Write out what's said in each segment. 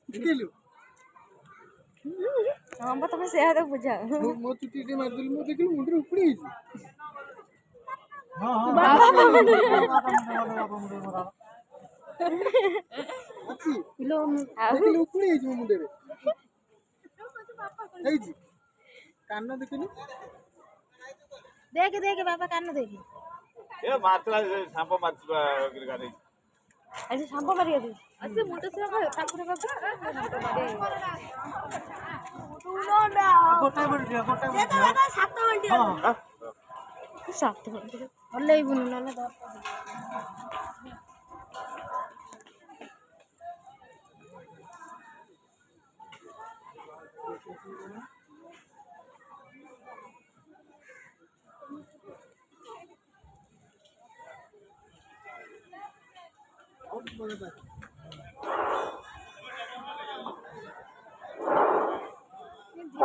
देखलु हां बा तमे से तो बुझा मो चुटी टे मार दिल मो देखलु मुंडे उपड़ी हां हां अच्छी लो देखलु उपड़ी मुंडे रे ହେଇଛି କାନ ଦେଖିଲୁ देख देख बाबा कान देख ए मात्रा सांप मारछिबा गाडी अच्छा सांप मारिया दे असे मोटो से बाबा ठाकुर बाबा तू नो ना गोटाई बड़ दिया से तो बाबा 7 घंटे हां 7 घंटे हल्ले बुन न दर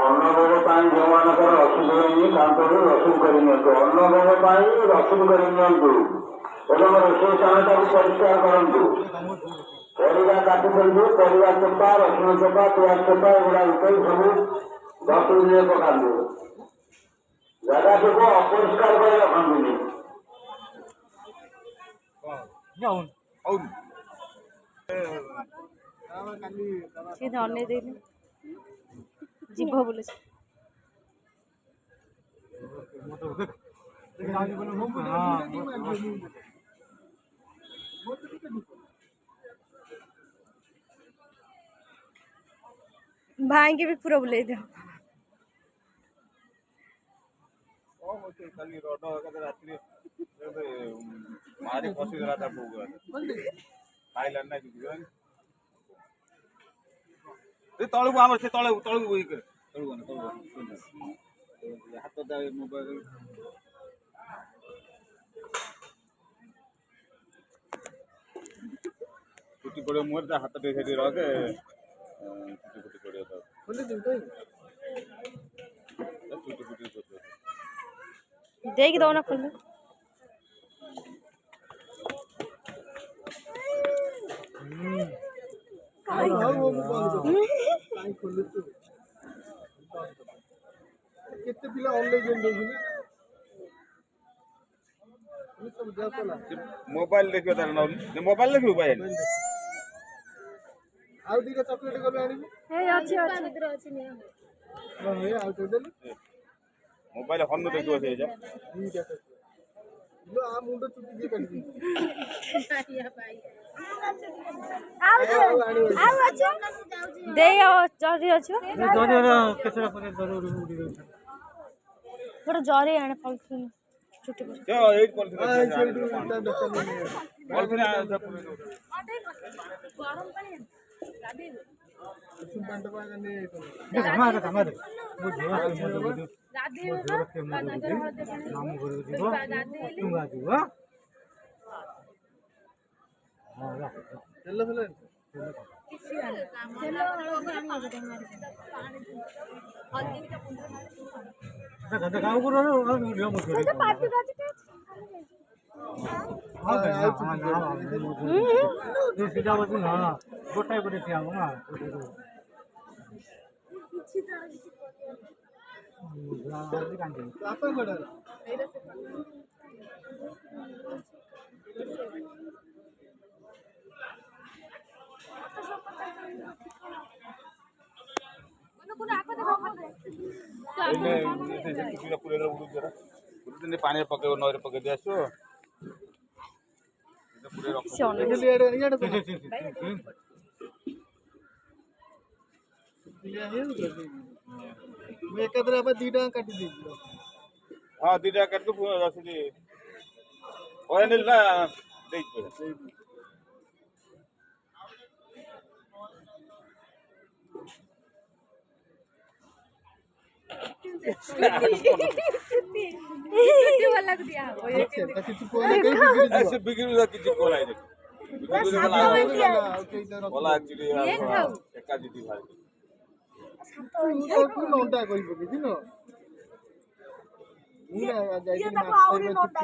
अन्नभोग पाई जो मानकर रसूद करनी कांतरे रसूद करनी अन्नभोग पाई रसूद करनी एवं रोषे स्थान परिष्कार करूँ परिवा काटि दिंतु परिवा चोपा रसुण चोपा पियाज चोपा एगुड़ा उठे सब 10 मिनट पकातु जगह को अपरिष्कार कर रखनी सीधा अन्य देनी जीभ बोले भाई के भी पूरा बुले दो खाली रोड रात्रि मारी फसी गला था बोगा खाइला ना कि ए तळु आमर से तळु तळु होई कर तळु न तळु हाथ दा मोबाइल छुट्टी पड़े मोर दा हाथ दे हेडी रखे छुट्टी पड़े तो बोले दिन तो छुट्टी देख दो ना खोल केते पिला ऑनलाइन गेम देखिले सब जातला मोबाइल देखियो तार न मोबाइल देखियो भाई आउ दिके चॉकलेट को आनी हे अछि भीतर अछि ने हे आउ तो देली मोबाइल हन देखियो से जा ठीक है लो आ मुंडो चुटी दे काटी या भाई आउ अछि दे जरी अछि जरी केसरा पर जरूर उडी गयो थोड़ा जरी आने पॉलिथीन छुट्टी पर जो एट पॉलिथीन पॉलिथीन गरम पानी गादी सुबंट पागा ने हमारे हमारे बुझो गादी नाम गुरु जीवो तुम गाजी हो हां चलो चलो गाँव को वीडियो मत करो सीधा बस ना गोटाई बड़े थी ना apa goda पानी पके नहर पके दिया मैं एकादरे अब 2 टाका काटी दी हाँ 2 टाका काट तो रसीदी ओए निल ना देख छुट्टी वाला को दिया हो अच्छा तू कोने कहीं ऐसे बिगड़ जा किसी को लाई बोला एक्चुअली एका दीदी भाई तू नोटा कोई बोली थी ना मुना जाई ये ना तो आउरी नोटा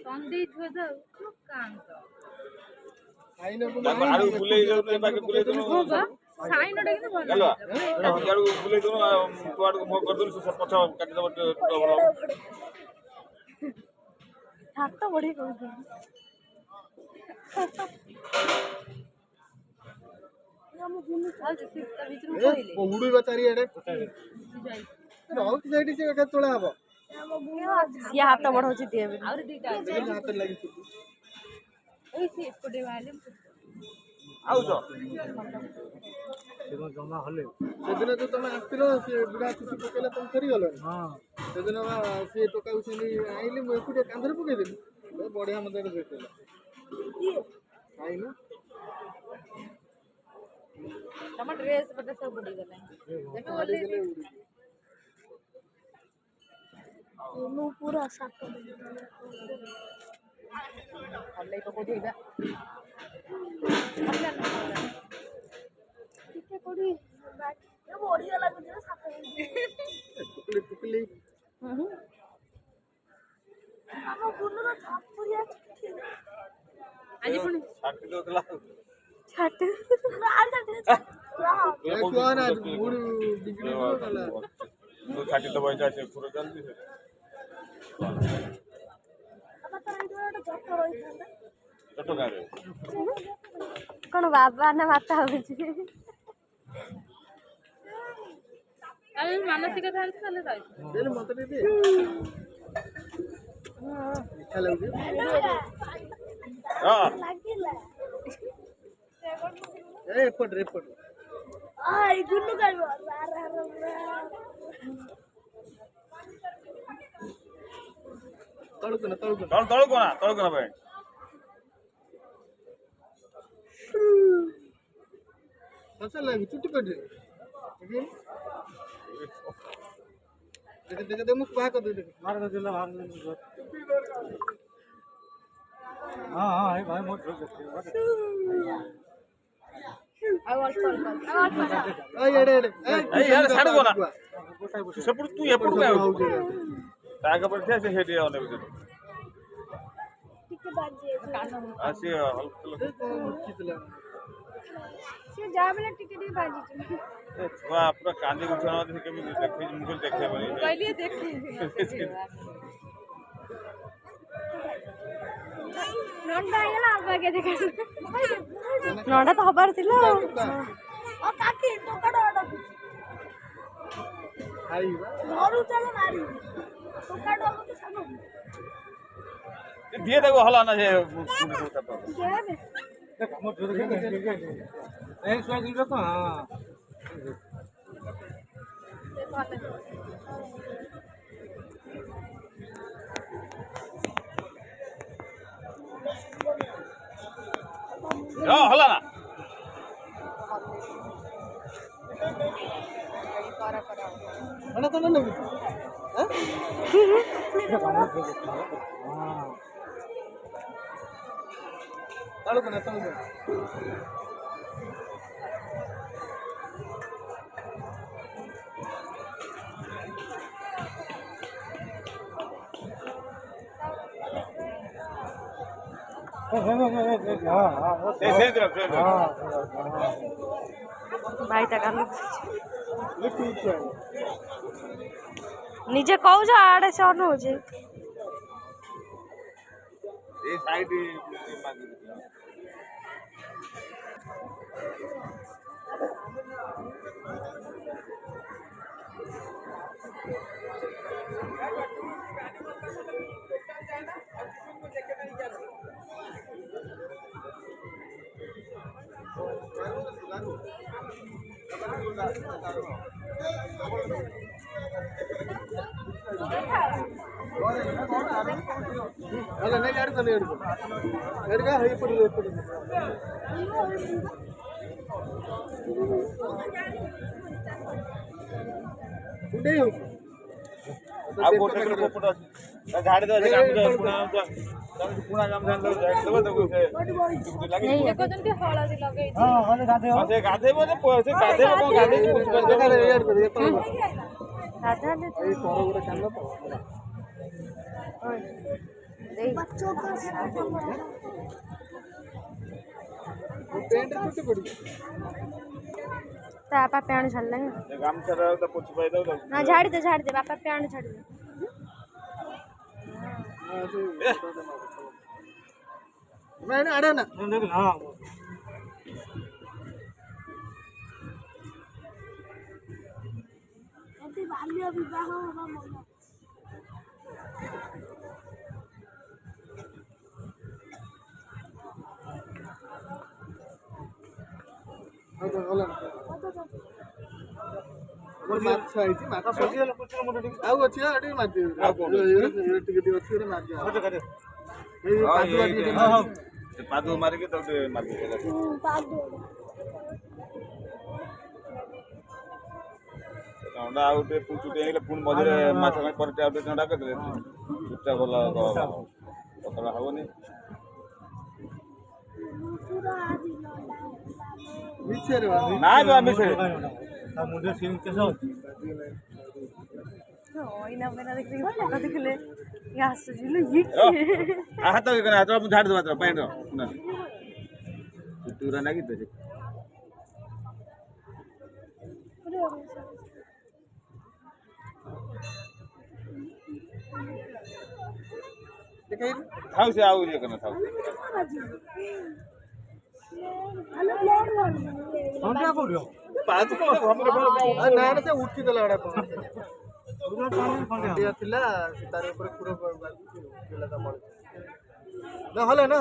कंदी छो तो काम तो आई ना को आरु बुले जाऊ ने बाकी बुले तो ସାଇନ ଟା କିନ୍ତୁ ଭଲ ହେଲା ଇଆଡୁ ବୁଲେଇ ଦଉନ ତୁ ଆଡକୁ ମୁହ କରିଦଉନ ସେ ପଛ କାଟିଦବ ଭଲ ହାତ ବଢେଇ କହୁଛି ଉଡିବ ଚାରିଆଡେ ରହୁଛି ସେଇଠି ସେ ତୋଳା ହବ ସିଏ ହାତ ବଢଉଛି ଦିଏ ହାତରେ ଲାଗିଛି ଆଉଛ ଜମା ହଲେ ସେଦିନ ଯୋଉ ତମେ ଆସିଥିଲ ସେ ବୁଢା ଚୁଟି ପକେଇଲା ତମେ ଫେରିଗଲଣି ସେଦିନ ବା ସିଏ ଟୋକାକୁ ସେମିତି ଆଇଲି ମୁଁ ଏକୁଟିଆ କାନ୍ଧରେ ପକେଇଦେଲି ବଢିଆ ମତେ ଦେଖେଇଲା ଆଇନ ତମ ଡ୍ରେସ୍ ପଟେ ସବୁ ବୁଡିଗଲା ମୁଁ ପୁରା ସାତ ହଲେଇ ପକଉଥିବା ଟିକେ କୋଉଠି ବଢିଆ ଲାଗୁଛି ନା ସାତ ଟୁକୁଲି ଆମ ଗୁଲୁର ଛାପୁରିଆ ଆଜି ପୁଣି ଛାଟି ଦଉଥିଲା ଛାଟ ତୁ ଛାଟି ଦବ ଏଇଟା ସେ ପୁରା ଚାଲିଛି ସେ ଚଟକାରେ କଣ ବାବା ନା ମାତା ହଉଛି ମାନସିକ ଥାନ୍ତି ତାହେଲେ ରହିବ ମତେ ଟିକେ ଇଚ୍ଛା ଲାଗୁଛି ହଁ ଏପଟରେ ତଳକୁ ନା ଭାଇ ଲାଗି ଚୁଟି ପଡିରେ ଦେଖ ମୁଁ କୁହା କରିଦେବି ମାର ଦିଲା ହଁ ଭାଇ ମୋର ଛାଡିବ ନା ସେପଟୁ ତୁ ଏପଟକୁ ତାଙ୍କ ପରେ ଠିଆ ସେ ସେଠି ଅନେକ ଭିତରେ ସିଏ ଯାହା ବଲେ ଟିକେ ଟିକେ ବାଜିଛି ଛୁଆ ପୁରା କାନ୍ଦି ଉଠା ସେ କେମିତି ଦେଖେଇ ମୁଁ ଦେଖେଇବନି କହିଲି ଦେଖି ନଣ୍ଡା ହେଇଗଲା ଆଉ ଆଗେ ଦେଖା ନଣ୍ଡା ତ ହବାର ଥିଲା দিয়ে দেবো হলা না যে হলা না ଭାଇଟା କାମ ନିଜେ କହୁଛ ଆଡେ ସେ ଅନଉଛି এই সাইডে ಅಲ್ಲ ನಾ ಯಾರು ಕಲೆ ಹಿಡಿದು ಎಡ್ಗ ಹೈ ಪಡಿದು ಪಡಿದು ಉಡೇ ಹೋಗಿ ଆଉ ଗୋଟେ ପୋପଟ ଅଛି ଝାଡ଼ି ଦେବ ସେ କାମ ପୁଣା ପୁଣା କାମ ଧାନ ଝାଡ଼ି ଦେବ ତାକୁ ସେ ଲାଗି ସେ ଗାଧେଇବ ସେ ଗାଧେଇବ କଣ ଗାଧେଇକି ଏଇ ତର ଗୋଟେ କାନ ତ पेंट छुट्टी पड़ी ତା ବାପା ପ୍ୟାଣ୍ଟ ଛାଡ଼ିଲାଣି ଗାମଛାଟା ତା ପୋଛି ପାଇ ଦଉ ତାକୁ ନା ଝାଡ଼ି ଦେ ବାପା ପ୍ୟାଣ୍ଟ ଛାଡ଼ି ଦେ ଆଡ଼େ ନା हाँ ବାଲ୍ୟ ବିବାହ ହବା ମନା ଗଲା ମାଛ ହେଇଛି ମାଛ ଆଉ ଅଛି ଟିକେ ମାରିଦେବି ଟିକେ ଟିକେ ଅଛି ମାରିଦିଅ ପାଦ ମାରିକି ତାକୁ ଟିକେ ମାରିଦେଲା ଥଣ୍ଡା ଆଉ ଟିକେ ଚୁଟି ହେଇଗଲେ ପୁଣି ମଝିରେ ମାଛ ପାଇଁ ପରେ ଆଉ ଟିକେ ଥଣ୍ଡା କରିଦେଲେ ଚୁଟିଟା ଭଲ ପତଳା ହବନି ମିଛରେ ନାଇଁ ବା ମିଶେ मुझे सीन कैसा ଏଇନା ମେନା ଦେଖିକି ଫଟୋ ଦେଖିଲେ ଆସୁଛି ଇଏ ହାତ ହାତ ମୁଁ ଝାଡ଼ି ଦେବା ପ୍ୟାଣ୍ଟ ଚୁଟି ଗୁରା ନାଗି ତ ଥାଉ ସେ ଆଉ ଇଏ କରିନ ଥାଉ क्या बोल रहे हो ନା ସେ ଉଠିଦେଲା ଗୁଡା ଥିଲା ତାର ଉପରେ ପୁରା ନହେଲେ ନା